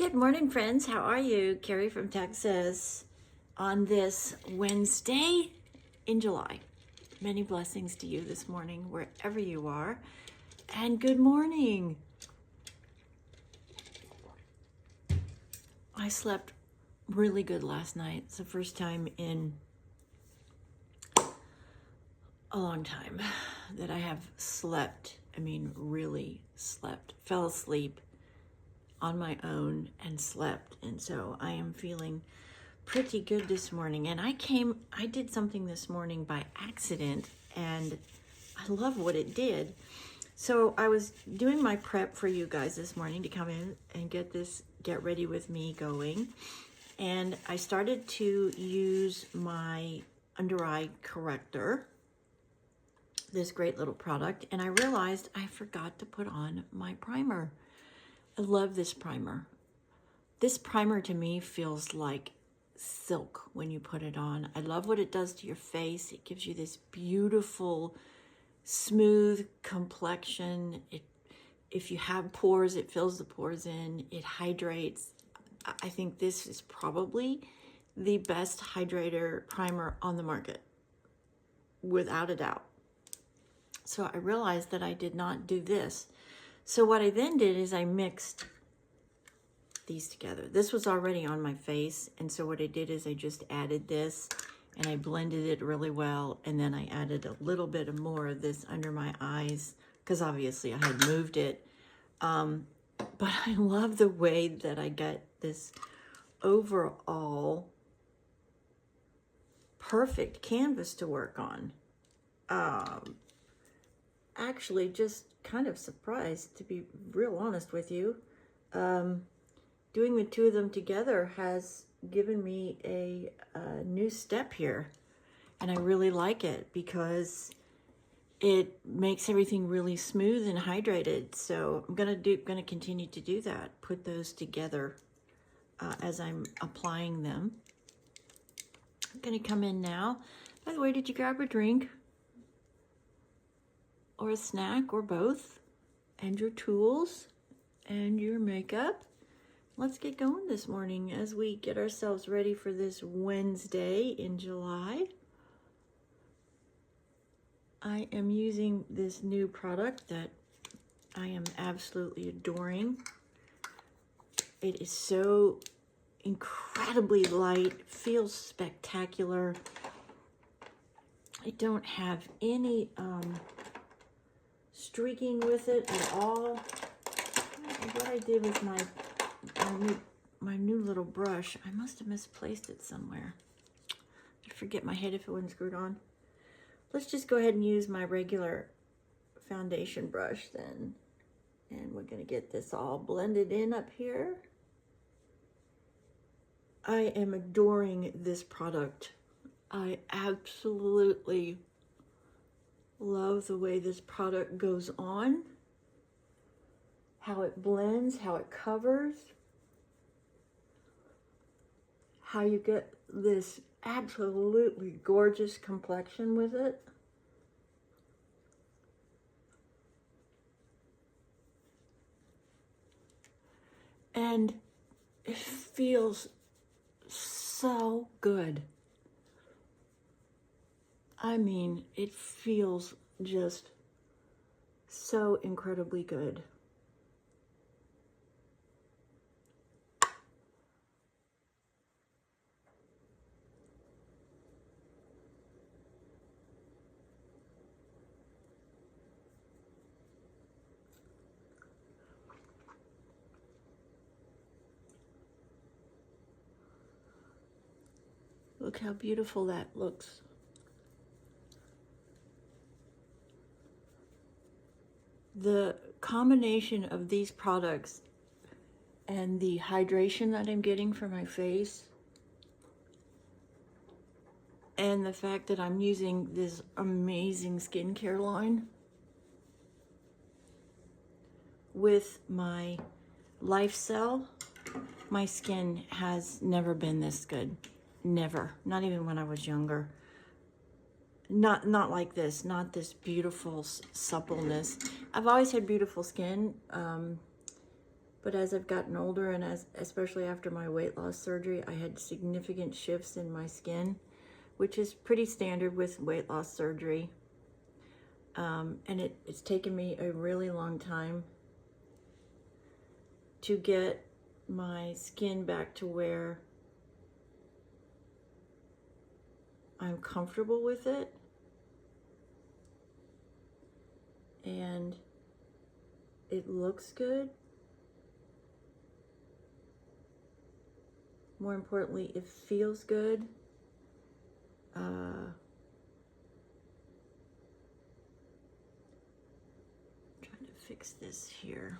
Good morning, friends. How are you? Carrie from Texas on this Wednesday in July. Many blessings to you this morning, wherever you are. And good morning. I slept really good last night. It's the first time in a long time that I have slept. I mean, really slept. Fell asleep on my own and slept. And so I am feeling pretty good this morning. And I did something this morning by accident, and I love what it did. So I was doing my prep for you guys this morning to come in and get ready with me going. And I started to use my under eye corrector, this great little product, and I realized I forgot to put on my primer. I love this primer. This primer to me feels like silk when you put it on. I love what it does to your face. It gives you this beautiful, smooth complexion. If you have pores, it fills the pores in. It hydrates. I think this is probably the best hydrator primer on the market, without a doubt. So I realized that I did not do this. So what I then did is I mixed these together. This was already on my face, and so what I did is I just added this and I blended it really well, and then I added a little bit of more of this under my eyes because obviously I had moved it. But I love the way that I got this overall perfect canvas to work on. Actually just kind of surprised, to be real honest with you. Doing the two of them together has given me a new step here, and I really like it because it makes everything really smooth and hydrated. So I'm gonna continue to do that. Put those together as I'm applying them. I'm gonna come in now. By the way, did you grab a drink or a snack or both, and your tools and your makeup? Let's get going this morning as we get ourselves ready for this Wednesday in July. I am using this new product that I am absolutely adoring. It is so incredibly light, feels spectacular. I don't have any streaking with it at all. What I did with my new little brush, I must have misplaced it somewhere. I'd forget my head if it wasn't screwed on. Let's just go ahead and use my regular foundation brush then. And we're gonna get this all blended in up here. I am adoring this product. I absolutely love the way this product goes on, how it blends, how it covers, how you get this absolutely gorgeous complexion with it. And it feels so good. I mean, it feels just so incredibly good. Look how beautiful that looks. The combination of these products and the hydration that I'm getting for my face, and the fact that I'm using this amazing skincare line with my LifeCell, my skin has never been this good. Never. Not even when I was younger. Not like this. Not this beautiful suppleness. I've always had beautiful skin. But as I've gotten older, and especially after my weight loss surgery, I had significant shifts in my skin, which is pretty standard with weight loss surgery. And it's taken me a really long time to get my skin back to where I'm comfortable with it. And it looks good. More importantly, it feels good. Trying to fix this here.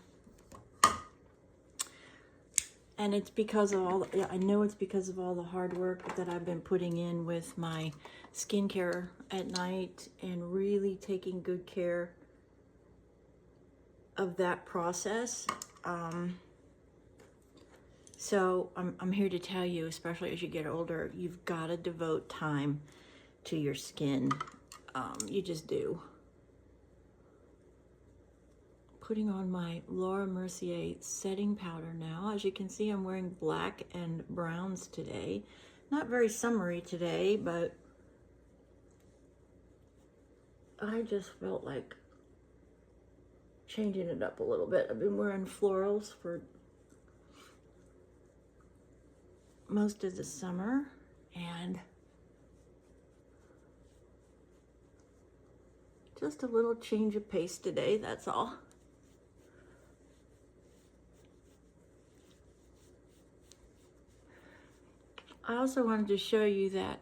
And it's because of all, I know it's because of all the hard work that I've been putting in with my skincare at night and really taking good care of that process. So I'm here to tell you, especially as you get older, you've got to devote time to your skin. You just do. Putting on my Laura Mercier setting powder now. As you can see, I'm wearing black and browns today. Not very summery today, but I just felt like changing it up a little bit. I've been wearing florals for most of the summer, and just a little change of pace today, that's all. I also wanted to show you that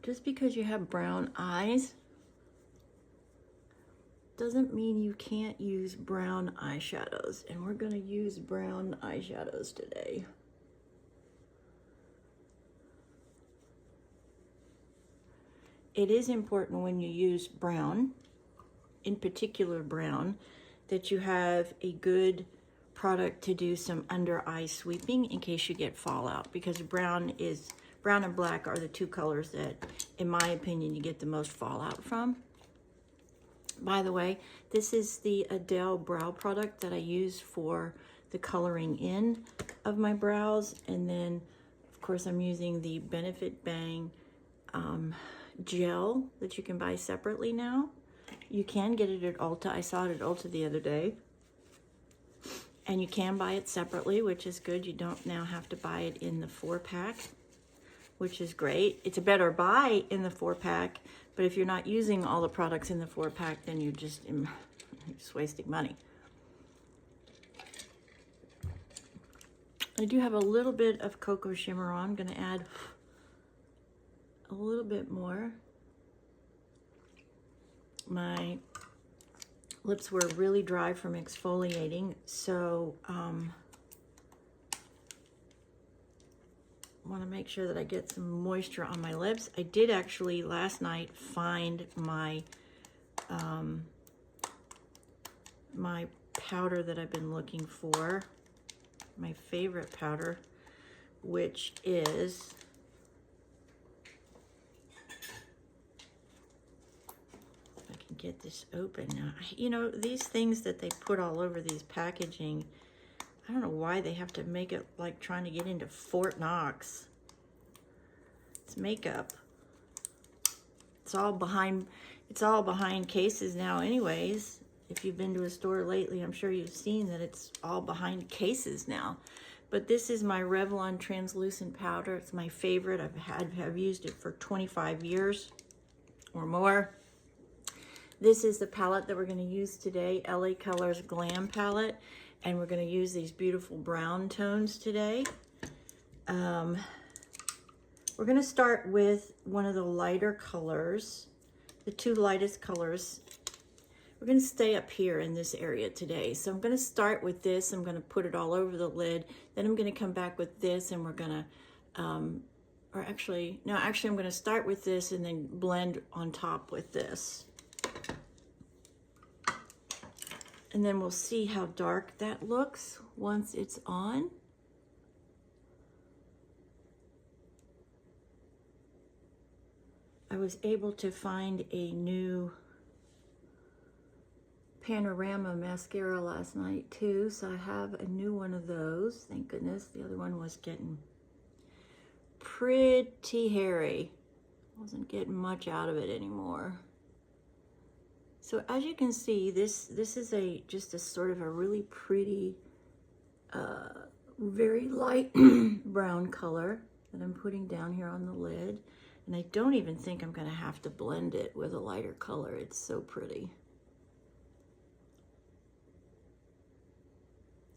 just because you have brown eyes doesn't mean you can't use brown eyeshadows, and we're going to use brown eyeshadows today. It is important when you use brown, in particular brown, that you have a good product to do some under eye sweeping in case you get fallout, because brown and black are the two colors that, in my opinion, you get the most fallout from. By the way, this is the Adele brow product that I use for the coloring in of my brows, and then of course I'm using the Benefit Bang gel that you can buy separately now. You can get it at Ulta. I saw it at Ulta the other day. And you can buy it separately, which is good. You don't now have to buy it in the 4-pack, which is great. It's a better buy in the 4-pack, but if you're not using all the products in the 4-pack, then you're just wasting money. I do have a little bit of Cocoa Shimmer on. I'm going to add a little bit more. My lips were really dry from exfoliating, so want to make sure that I get some moisture on my lips. I did actually last night find my my powder that I've been looking for, my favorite powder, which is get this open now. You know, these things that they put all over these packaging, I don't know why they have to make it like trying to get into Fort Knox. It's makeup. It's all behind cases now anyways. If you've been to a store lately, I'm sure you've seen that it's all behind cases now. But this is my Revlon translucent powder. It's my favorite. I've used it for 25 years or more. This is the palette that we're going to use today, LA Colors Glam palette, and we're going to use these beautiful brown tones today. We're going to start with one of the lighter colors, the two lightest colors. We're going to stay up here in this area today. So I'm going to start with this. I'm going to put it all over the lid. Then I'm going to come back with this, and we're going to, I'm going to start with this and then blend on top with this. And then we'll see how dark that looks once it's on. I was able to find a new Panorama mascara last night too, so I have a new one of those. Thank goodness. The other one was getting pretty hairy. Wasn't getting much out of it anymore. So as you can see, this is just a sort of a really pretty, very light brown color that I'm putting down here on the lid. And I don't even think I'm gonna have to blend it with a lighter color. It's so pretty.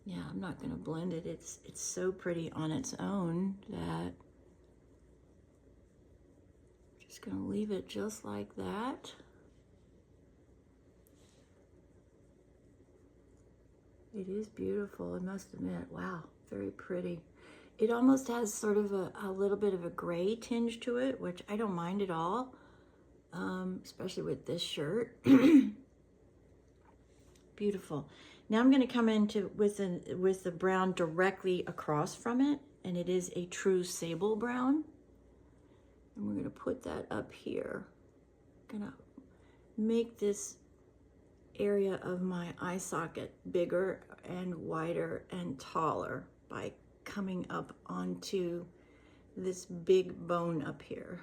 Yeah, I'm not gonna blend it. It's so pretty on its own that I'm just gonna leave it just like that. It is beautiful, I must admit. Wow, very pretty. It almost has sort of a little bit of a gray tinge to it, which I don't mind at all, especially with this shirt. Beautiful. Now I'm going to come into with the brown directly across from it, and it is a true sable brown. And we're going to put that up here. I'm going to make this area of my eye socket bigger and wider and taller by coming up onto this big bone up here.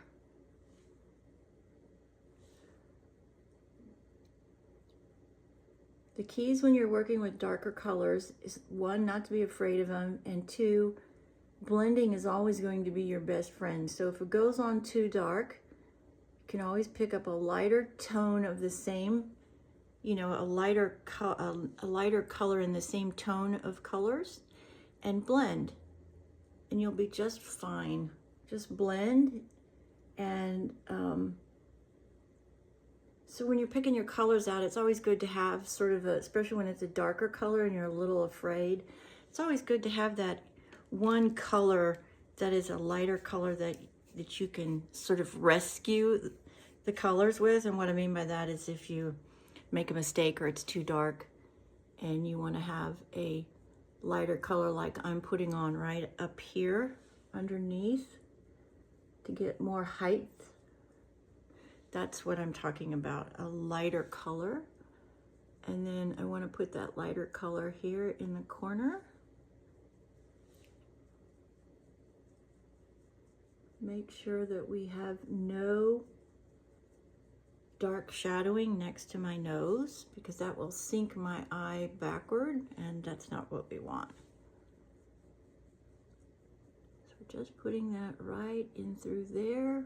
The keys when you're working with darker colors is, one, not to be afraid of them, and two, blending is always going to be your best friend. So if it goes on too dark, you can always pick up a lighter tone of the same, you know, a lighter color in the same tone of colors, and blend, and you'll be just fine. Just blend. And so when you're picking your colors out, it's always good to have sort of especially when it's a darker color and you're a little afraid, it's always good to have that one color that is a lighter color that you can sort of rescue the colors with. And what I mean by that is if you make a mistake or it's too dark and you want to have a lighter color like I'm putting on right up here underneath to get more height. That's what I'm talking about, a lighter color. And then I want to put that lighter color here in the corner. Make sure that we have no dark shadowing next to my nose, because that will sink my eye backward, and that's not what we want. So we're just putting that right in through there.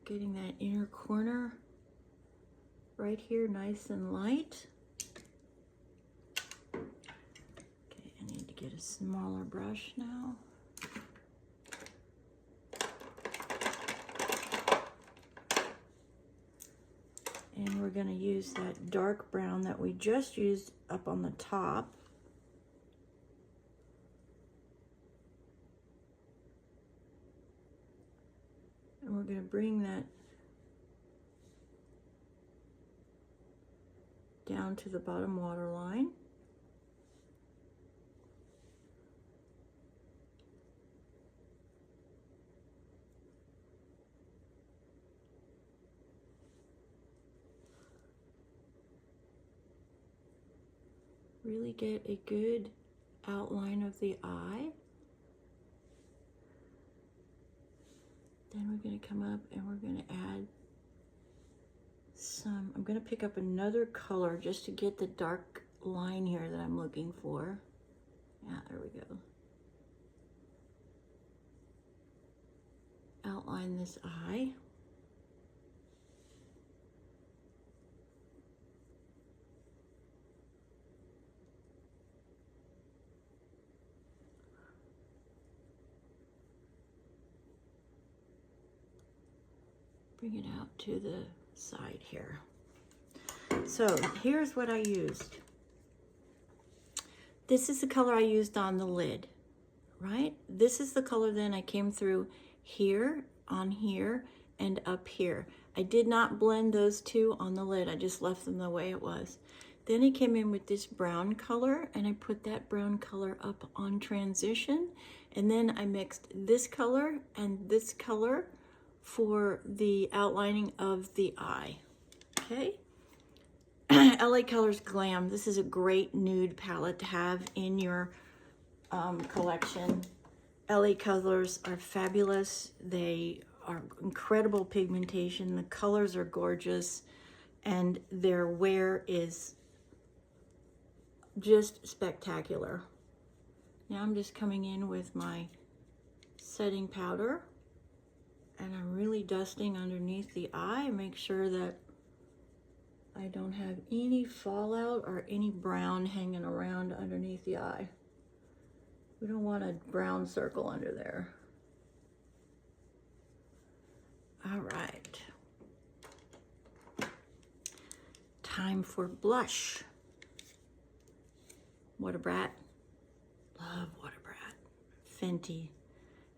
Getting that inner corner right here nice and light. Okay, I need to get a smaller brush now. And we're going to use that dark brown that we just used up on the top. And we're going to bring that down to the bottom waterline. Really get a good outline of the eye. Then we're going to come up and we're going to add some, I'm going to pick up another color just to get the dark line here that I'm looking for. Yeah, there we go. Outline this eye. Bring it out to the side here. So here's what I used. This is the color I used on the lid, right? This is the color then I came through here, on here, and up here. I did not blend those two on the lid. I just left them the way it was. Then I came in with this brown color and I put that brown color up on transition. And then I mixed this color and this color for the outlining of the eye. Okay. LA Colors Glam. This is a great nude palette to have in your collection. LA Colors are fabulous. They are incredible pigmentation. The colors are gorgeous, and their wear is just spectacular. Now I'm just coming in with my setting powder, and I'm really dusting underneath the eye. Make sure that I don't have any fallout or any brown hanging around underneath the eye. We don't want a brown circle under there. All right. Time for blush. What a Brat. Love What a Brat. Fenty.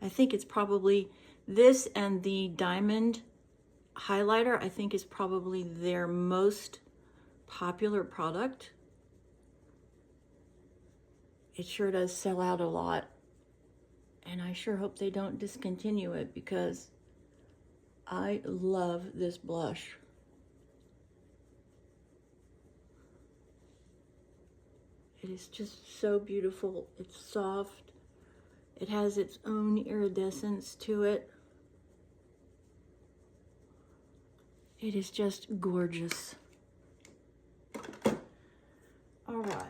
I think it's probably this and the Diamond highlighter, I think is probably their most popular product. It sure does sell out a lot, and I sure hope they don't discontinue it because I love this blush. It is just so beautiful. It's soft. It has its own iridescence to it. It is just gorgeous. All right.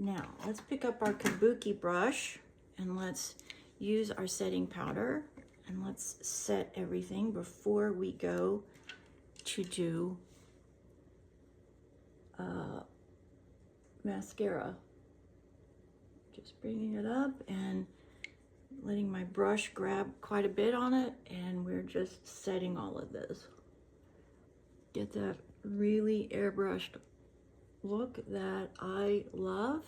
Now, let's pick up our Kabuki brush and let's use our setting powder, and let's set everything before we go to do mascara. Just bringing it up and letting my brush grab quite a bit on it, and we're just setting all of this. Get that really airbrushed look that I love.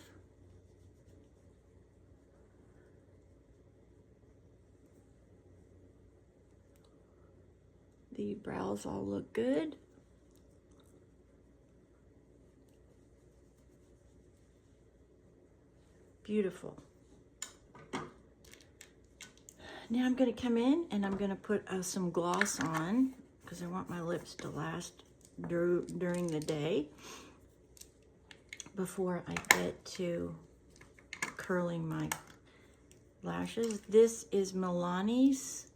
The brows all look good. Beautiful. Now I'm going to come in and I'm going to put some gloss on because I want my lips to last during the day before I get to curling my lashes. This is Milani's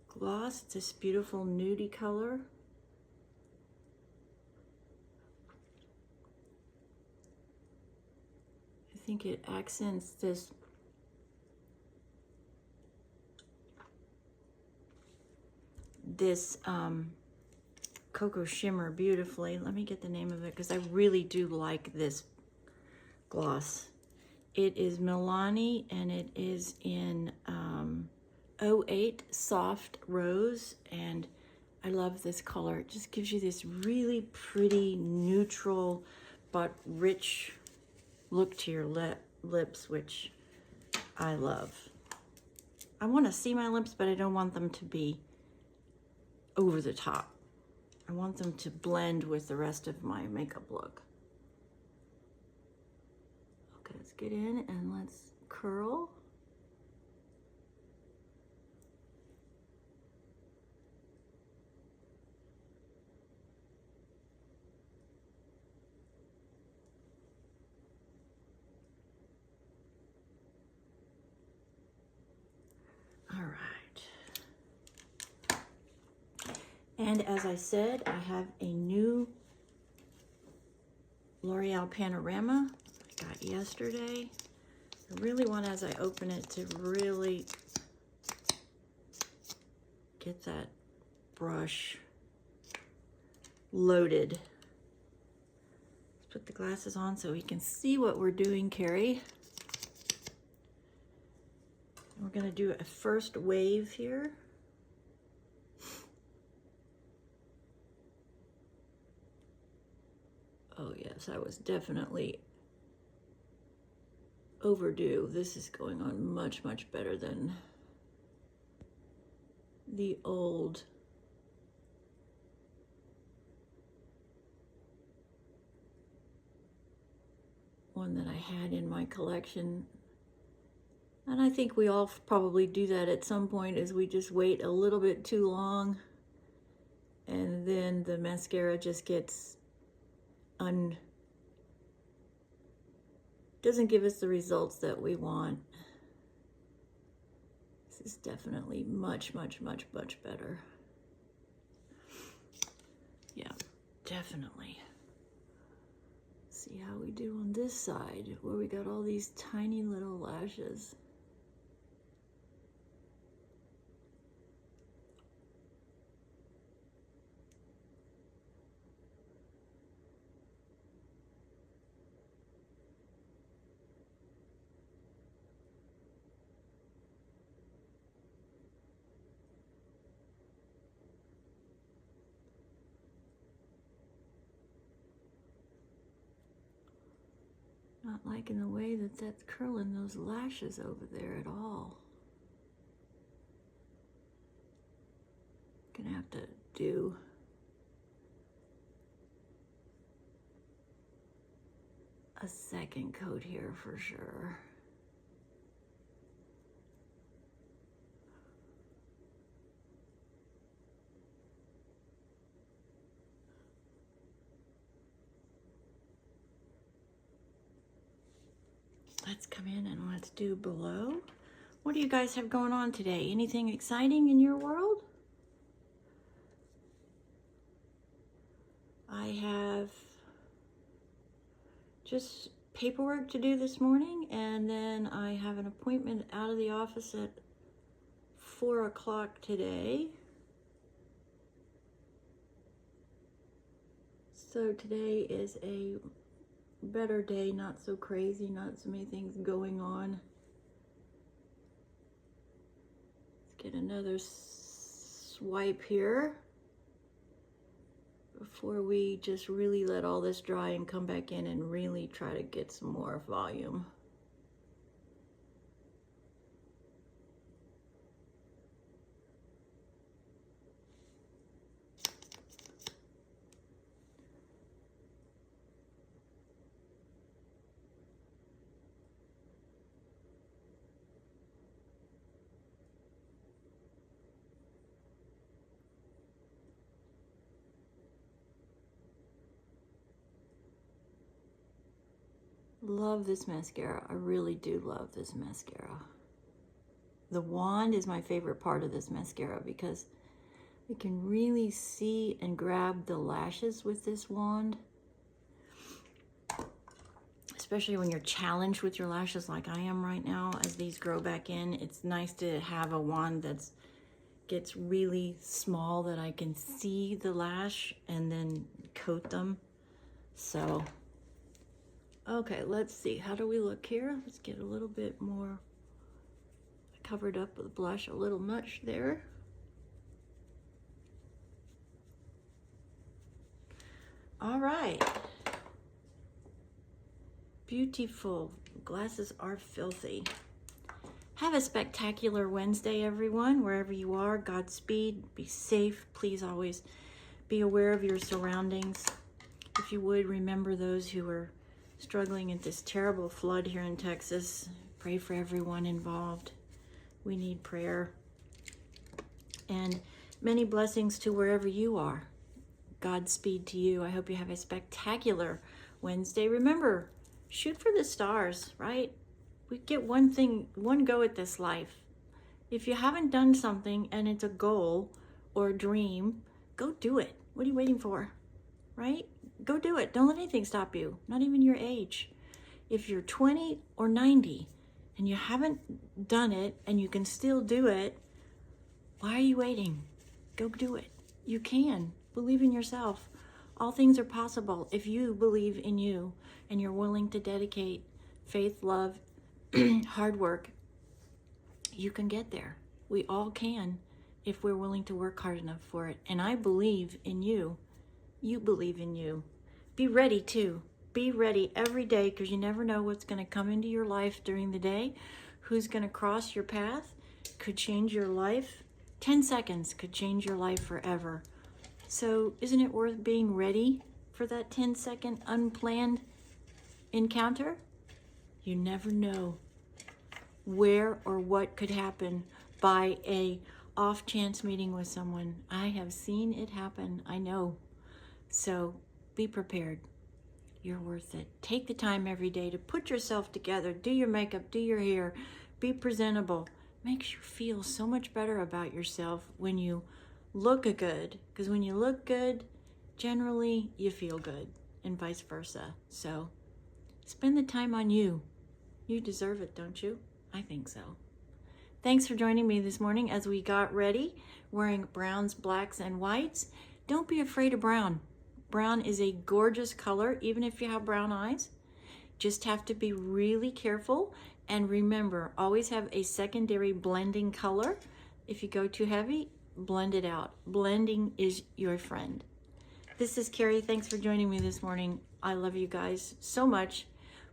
gloss. It's this beautiful nudie color. I think it accents this cocoa shimmer beautifully. Let me get the name of it because I really do like this gloss. It is Milani, and it is in 08 Soft Rose, and I love this color. It just gives you this really pretty, neutral, but rich look to your lips, which I love. I want to see my lips, but I don't want them to be over the top. I want them to blend with the rest of my makeup look. Okay, let's get in and let's curl. All right. And as I said, I have a new L'Oreal Panorama I got yesterday. I really want, as I open it, to really get that brush loaded. Let's put the glasses on so we can see what we're doing, Carrie. We're going to do a first wave here. Oh yes, I was definitely overdue. This is going on much, much better than the old one that I had in my collection. And I think we all probably do that at some point, is we just wait a little bit too long and then the mascara just gets doesn't give us the results that we want. This is definitely much, much, much, much better. Yeah, definitely. See how we do on this side where we got all these tiny little lashes. Not liking the way that that's curling those lashes over there at all. Gonna have to do a second coat here for sure. Let's come in and let's do below. What do you guys have going on today? Anything exciting in your world? I have just paperwork to do this morning, and then I have an appointment out of the office at 4 o'clock today. So today is a better day, not so crazy, not so many things going on. Let's get another swipe here before we just really let all this dry and come back in and really try to get some more volume. Love this mascara. I really do love this mascara. The wand is my favorite part of this mascara because we can really see and grab the lashes with this wand. Especially when you're challenged with your lashes like I am right now as these grow back in. It's nice to have a wand that gets really small that I can see the lash and then coat them. So okay, let's see. How do we look here? Let's get a little bit more covered up with blush, a little much there. All right. Beautiful. Glasses are filthy. Have a spectacular Wednesday, everyone, wherever you are. Godspeed. Be safe. Please always be aware of your surroundings. If you would, remember those who are struggling at this terrible flood here in Texas. Pray for everyone involved. We need prayer. And many blessings to wherever you are. Godspeed to you. I hope you have a spectacular Wednesday. Remember, shoot for the stars, right? We get one go at this life. If you haven't done something and it's a goal or a dream, go do it. What are you waiting for, right? Go do it. Don't let anything stop you, not even your age. If you're 20 or 90 and you haven't done it and you can still do it, why are you waiting? Go do it. You can. Believe in yourself. All things are possible if you believe in you and you're willing to dedicate faith, love, hard work. You can get there. We all can if we're willing to work hard enough for it. And I believe in you. You believe in you. Be ready too. Be ready every day because you never know what's going to come into your life during the day. Who's going to cross your path could change your life. 10 seconds could change your life forever. So isn't it worth being ready for that 10-second unplanned encounter? You never know. where or what could happen by a off chance meeting with someone. I have seen it happen, I know. So be prepared. You're worth it. Take the time every day to put yourself together, do your makeup, do your hair, be presentable. Makes you feel so much better about yourself when you look good, because when you look good, generally you feel good, and vice versa. So spend the time on you. You deserve it, don't you? I think so. Thanks for joining me this morning as we got ready, wearing browns, blacks, and whites. Don't be afraid of brown. Brown is a gorgeous color, even if you have brown eyes. Just have to be really careful, and remember, always have a secondary blending color. If you go too heavy, blend it out. Blending is your friend. This is Carrie. Thanks for joining me this morning. I love you guys so much.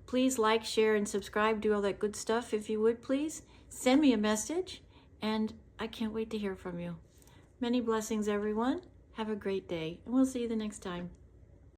Please like, share, and subscribe. Do all that good stuff if you would, please. Send me a message, and I can't wait to hear from you. Many blessings, everyone. Have a great day, and we'll see you the next time.